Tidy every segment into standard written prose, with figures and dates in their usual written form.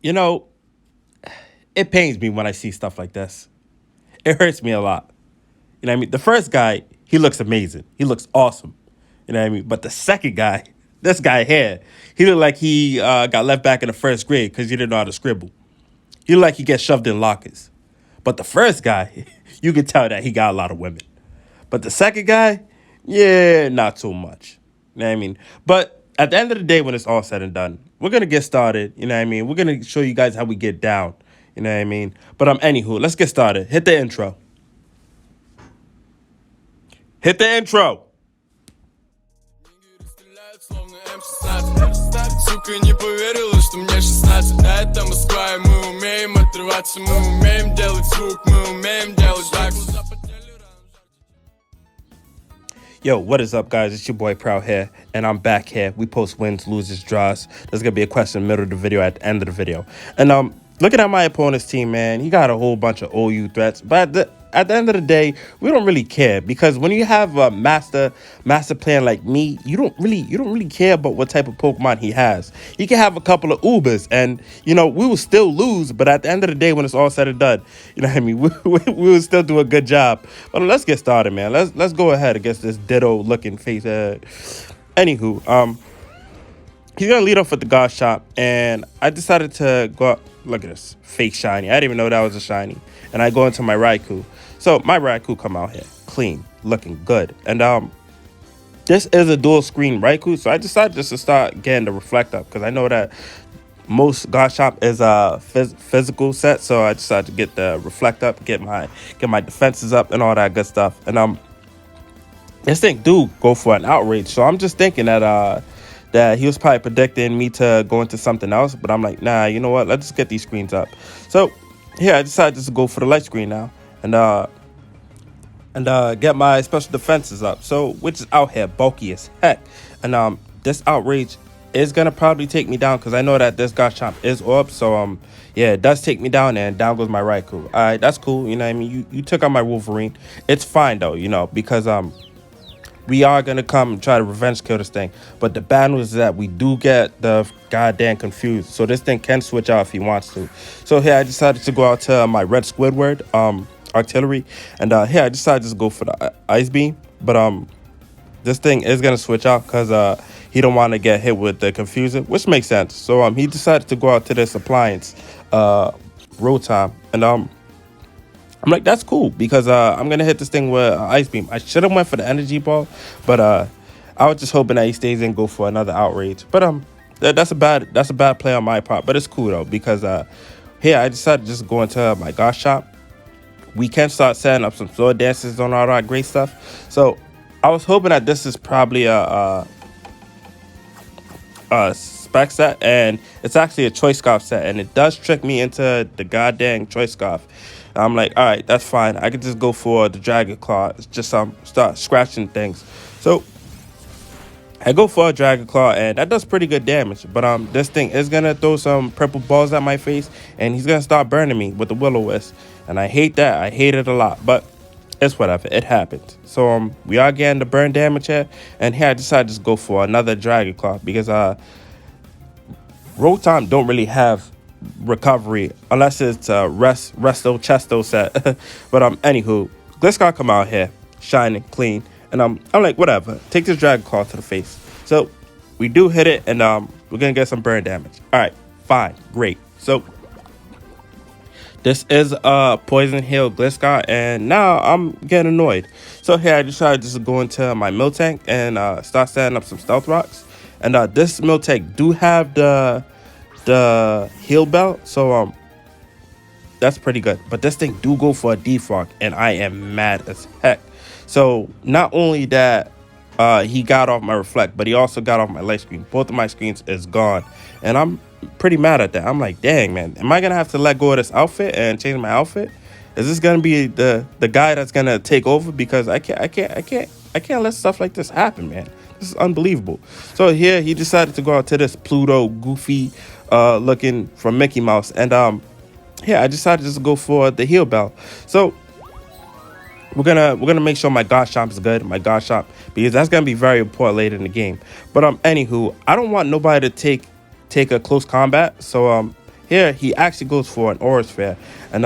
You know, it pains me when I see stuff like this. It hurts me a lot. You know what I mean? The first guy, he looks amazing. He looks awesome. You know what I mean? But the second guy, this guy here, he looked like he got left back in the first grade because he didn't know how to scribble. He looked like he gets shoved in lockers. But the first guy, you could tell that he got a lot of women. But the second guy, yeah, not so much. You know what I mean? But at the end of the day, when it's all said and done, we're gonna get started. You know what I mean? We're gonna show you guys how we get down. You know what I mean? But anywho, let's get started. Hit the intro. Hit the intro. Сука, не поверила, что мне 16. Да, это Москва, и мы умеем отрываться. Мы умеем делать звук, мы умеем делать так. Yo, what is up, guys? It's your boy Prwell'Z here, and I'm back here. We post wins, loses, draws. There's gonna be a question in the middle of the video, at the end of the video. And looking at my opponent's team, man, he got a whole bunch of OU threats. But at the end of the day, we don't really care, because when you have a master player like me, you don't really care about what type of Pokemon he has. He can have a couple of Ubers, and we will still lose. But at the end of the day, when it's all said and done, you know what I mean, we will still do a good job. But let's get started, man. Let's go ahead against this Ditto looking face. Anywho, he's gonna lead off with the God Shop, and I decided to go up. Look at this fake shiny. I didn't even know that was a shiny. And I go into my Raikou. So my Raikou come out here clean, looking good. And this is a dual screen Raikou, so I decided just to start getting the reflect up, because I know that most God Shop is a physical set. So I decided to get the reflect up, get my defenses up, and all that good stuff. And this thing do go for an outrage. So I'm just thinking that he was probably predicting me to go into something else, but I'm like, nah, you know what? Let's just get these screens up. So here I decided just to go for the light screen now, and get my special defenses up. So which is out here bulky as heck, and this outrage is gonna probably take me down, because I know that this Garchomp is up. So yeah, it does take me down, and down goes my Raikou. All right, that's cool. You know what I mean? You took out my Wolverine. It's fine though, because we are going to come try to revenge kill this thing. But the bad news is that we do get the goddamn confused. So this thing can switch out if he wants to. So here I decided to go out to my red Squidward artillery. And here I decided to just go for the ice beam. But this thing is going to switch out, because he don't want to get hit with the confusion, which makes sense. So he decided to go out to this appliance Rotom. And I'm like, that's cool, because I'm gonna hit this thing with ice beam. I should have went for the energy ball, but I was just hoping that he stays in, go for another outrage. But that's a bad play on my part. But it's cool though, because here I decided to just go into my God Shop. We can start setting up some sword dances on all that great stuff. So I was hoping that this is probably a spec set, and it's actually a choice scarf set, and it does trick me into the goddamn choice scarf. I'm like, all right, that's fine. I could just go for the Dragon Claw. It's just start scratching things. So I go for a Dragon Claw, and that does pretty good damage. But this thing is gonna throw some purple balls at my face, and he's gonna start burning me with the Will-O-Wisp. And I hate that. I hate it a lot. But it's whatever. It happens. So we are getting the burn damage here, and here I decided to just go for another Dragon Claw, because Rotom don't really have recovery unless it's a resto chesto set. But anywho, Gliscor come out here shining clean, and I'm like, whatever, take this Dragon Claw to the face. So we do hit it, and we're gonna get some burn damage. All right, fine, great. So this is Poison Heal Gliscor, and now I'm getting annoyed. So here I decided just to go into my Miltank and start setting up some Stealth Rocks. And this Miltank do have the heal belt, so that's pretty good. But this thing do go for a defog, and I am mad as heck. So not only that he got off my reflect, but he also got off my light screen. Both of my screens is gone, and I'm pretty mad at that. I'm like, dang, man, am I gonna have to let go of this outfit and change my outfit? Is this gonna be the guy that's gonna take over? Because I can't let stuff like this happen, man. This is unbelievable. So here he decided to go out to this Pluto Goofy looking from Mickey Mouse, and yeah, I decided just to go for the heal bell. So we're gonna make sure my God Shop is good, my God Shop, because that's gonna be very important later in the game. But anywho, I don't want nobody to take a close combat. So here he actually goes for an aura sphere, and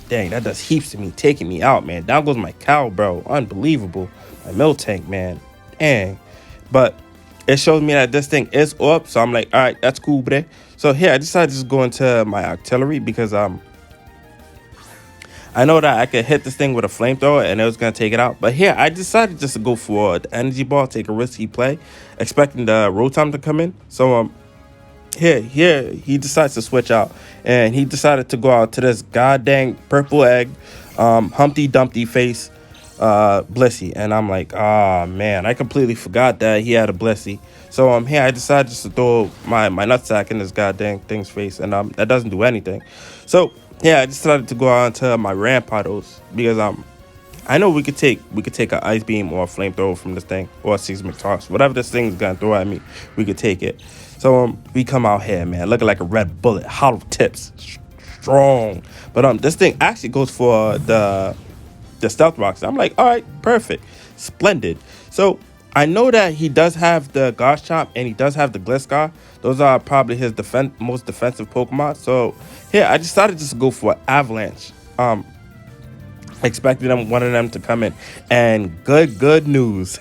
dang, that does heaps to me, taking me out, man. Down goes my cow, bro. Unbelievable. My milk tank, man. Dang. But it shows me that this thing is up, so I'm like, all right, that's cool, bruh. So here I decided to just go into my artillery because I know that I could hit this thing with a flamethrower and it was gonna take it out. But here I decided just to go for the energy ball, take a risky play, expecting the Rotom to come in. So here he decides to switch out, and he decided to go out to this goddamn purple egg, Humpty Dumpty face, Blissey. And I'm like, ah, man, I completely forgot that he had a Blissey. So here I decided just to throw my nutsack in this goddamn thing's face, and that doesn't do anything. So yeah, I decided to go on to my Rampardos because I know we could take an ice beam or a flamethrower from this thing, or a seismic toss, whatever this thing's gonna throw at me, we could take it. So we come out here, man, looking like a red bullet, hollow tips, strong. But this thing actually goes for the stealth rocks. I'm like, all right, perfect, splendid. So I know that he does have the Garchomp and he does have the Gliscor. Those are probably his most defensive Pokemon. So here I decided just to go for Avalanche, expecting one of them to come in, and good news,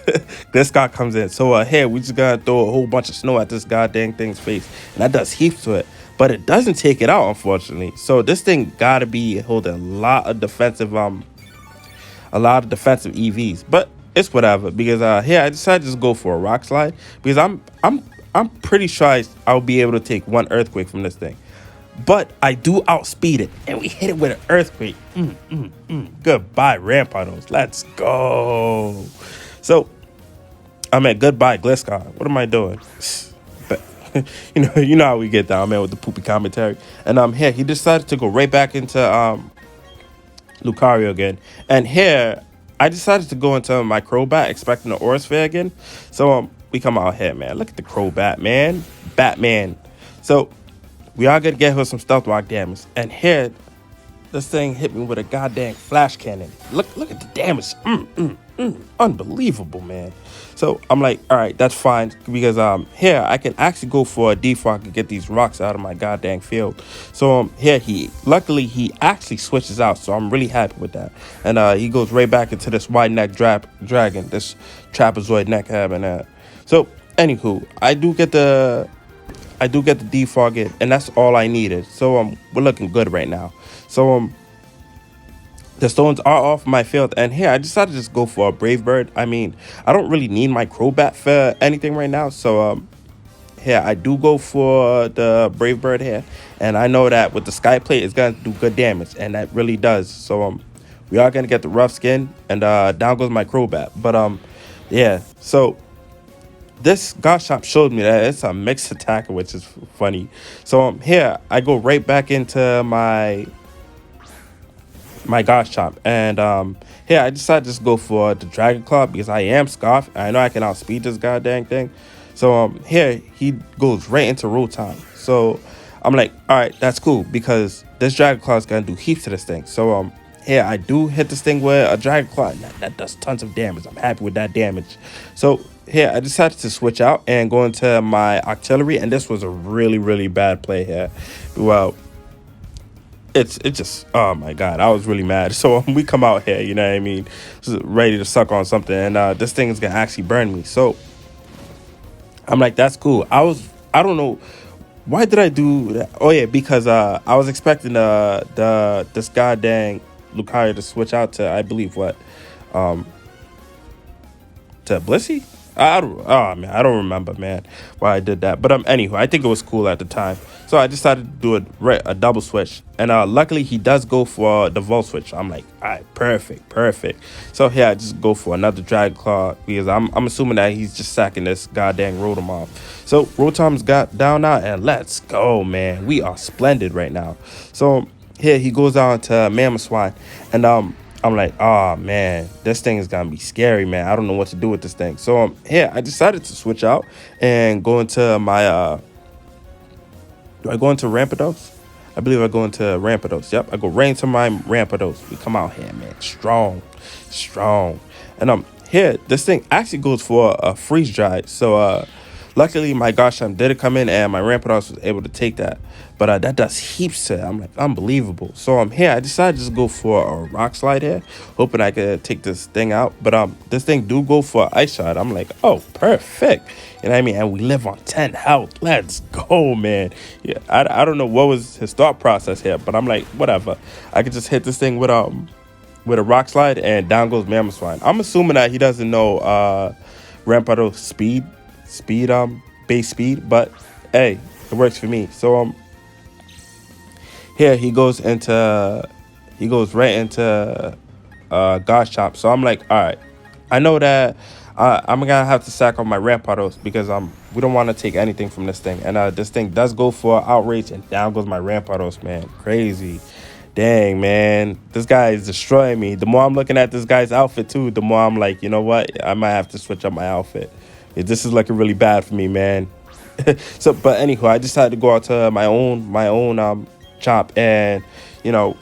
Gliscor comes in. So here we just gonna throw a whole bunch of snow at this goddamn thing's face, and that does heaps to it, but it doesn't take it out, unfortunately. So this thing gotta be holding a lot of defensive EVs, but it's whatever, because here I decided to just go for a rock slide because I'm pretty sure I'll be able to take one earthquake from this thing. But I do outspeed it, and we hit it with an earthquake. Goodbye, Rampardos. Let's go. So I mean, goodbye, Gliscor. What am I doing? But you know how we get down, man, with the poopy commentary. And here he decided to go right back into Lucario again, and here I decided to go into my Crobat, expecting the Aura Sphere again. So we come out here, man. Look at the Crobat, man. Batman. So we are gonna get her some stealth rock damage, and here this thing hit me with a goddamn flash cannon. Look at the damage. Unbelievable, man. So I'm like, all right, that's fine, because here I can actually go for a defog and get these rocks out of my goddamn field. So here luckily he actually switches out, so I'm really happy with that. And he goes right back into this wide neck dragon, this trapezoid neck having that. So anywho, I do get the defog in, and that's all I needed. So we're looking good right now. So the stones are off my field, and here I decided to just go for a Brave Bird. I mean, I don't really need my Crobat for anything right now, so here I do go for the Brave Bird here, and I know that with the Sky Plate it's gonna do good damage, and that really does. So we are gonna get the rough skin, and down goes my Crobat. But yeah, so this Garchomp showed me that it's a mixed attacker, which is funny. So here I go right back into my Garchomp, and here I decided to just go for the Dragon Claw because I am Scarf, and I know I can outspeed this goddamn thing. So here he goes right into Rotom. So I'm like, all right, that's cool, because this Dragon Claw is gonna do heaps to this thing. So here I do hit this thing with a Dragon Claw, and that does tons of damage. I'm happy with that damage. So here I decided to switch out and go into my Artillery, and this was a really bad play here. Well, it's just, oh my god, I was really mad. So we come out here, you know what I mean, just ready to suck on something, and this thing is gonna actually burn me. So I'm like, that's cool. I don't know why did I do that. Oh yeah, because I was expecting this goddamn Lucario to switch out to, I believe, what, to Blissey. I don't remember, man, why I did that. But anywho, I think it was cool at the time. So I decided to do a double switch. And luckily he does go for the Volt Switch. I'm like, all right, perfect. So here I just go for another Dragon Claw, because I'm assuming that he's just sacking this goddamn Rotom off. So Rotom's got down now, and let's go, man. We are splendid right now. So here he goes on to Mamoswine, and I'm like, oh man, this thing is gonna be scary, man. I don't know what to do with this thing. So here I decided to switch out and go into my do I go into Rampardos? I believe I go into Rampardos. Yep, I go right into my Rampardos. We come out here, man, strong. And here this thing actually goes for a freeze dry. So Luckily, my Garchomp did come in, and my Rampardos was able to take that. But that does heaps to it. I'm like, unbelievable. So I'm here. I decided to just go for a Rock Slide here, hoping I could take this thing out. But this thing do go for Ice Shot. I'm like, oh, perfect. You know what I mean? And we live on 10 health. Let's go, man. Yeah, I don't know what was his thought process here, but I'm like, whatever. I could just hit this thing with a Rock Slide, and down goes Mamoswine. I'm assuming that he doesn't know Rampardos base speed, but hey, it works for me. So here he goes right into Garchomp. So I'm like, all right, I know that I'm gonna have to sack on my Rampardos because we don't want to take anything from this thing, and this thing does go for outrage, and down goes my Rampardos, man. Crazy. Dang, man, this guy is destroying me. The more I'm looking at this guy's outfit too, the more I'm like, you know what, I might have to switch up my outfit. This is looking really bad for me, man. So, but anywho, I decided to go out to my own Chomp, and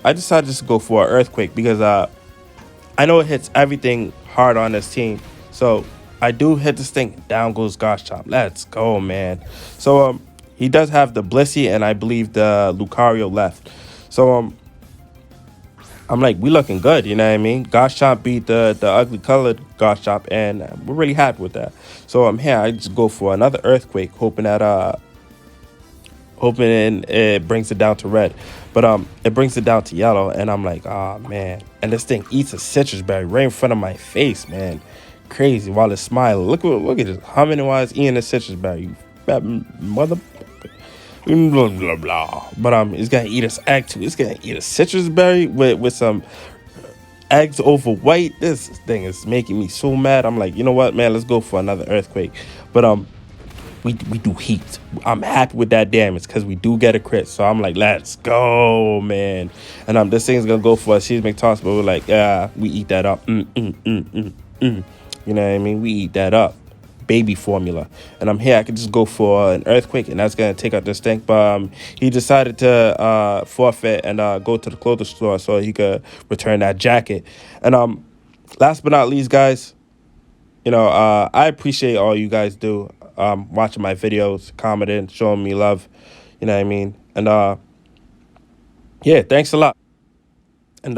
I decided just to go for an Earthquake because I know it hits everything hard on this team. So I do hit this thing. Down goes Garchomp. Let's go, man. So he does have the Blissey and I believe the Lucario left. So I'm like, we looking good, you know what I mean? Garchomp beat the ugly colored Garchomp, and we're really happy with that. So I'm here. I just go for another Earthquake, hoping it brings it down to red, but it brings it down to yellow, and I'm like, oh man! And this thing eats a citrus berry right in front of my face, man. Crazy. While it's smiling, look at this humming while it's eating a citrus berry. You fat mother. Blah, blah, blah. But it's gonna eat its egg too. It's gonna eat a citrus berry with some eggs over white. This thing is making me so mad. I'm like, you know what, man? Let's go for another Earthquake. But we do heat. I'm happy with that damage because we do get a crit. So I'm like, let's go, man. And this thing's gonna go for a seismic toss, but we're like, yeah, we eat that up. You know what I mean? We eat that up. Baby formula. And I'm here. I could just go for an Earthquake, and that's gonna take out this thing. But he decided to forfeit and go to the clothing store so he could return that jacket. And last but not least, guys, I appreciate all you guys do watching my videos, commenting, showing me love. You know what I mean? And yeah, thanks a lot. And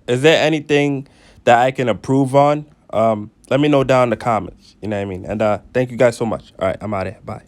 is there anything that I can improve on? Let me know down in the comments. You know what I mean? And thank you guys so much. All right, I'm out of here. Bye.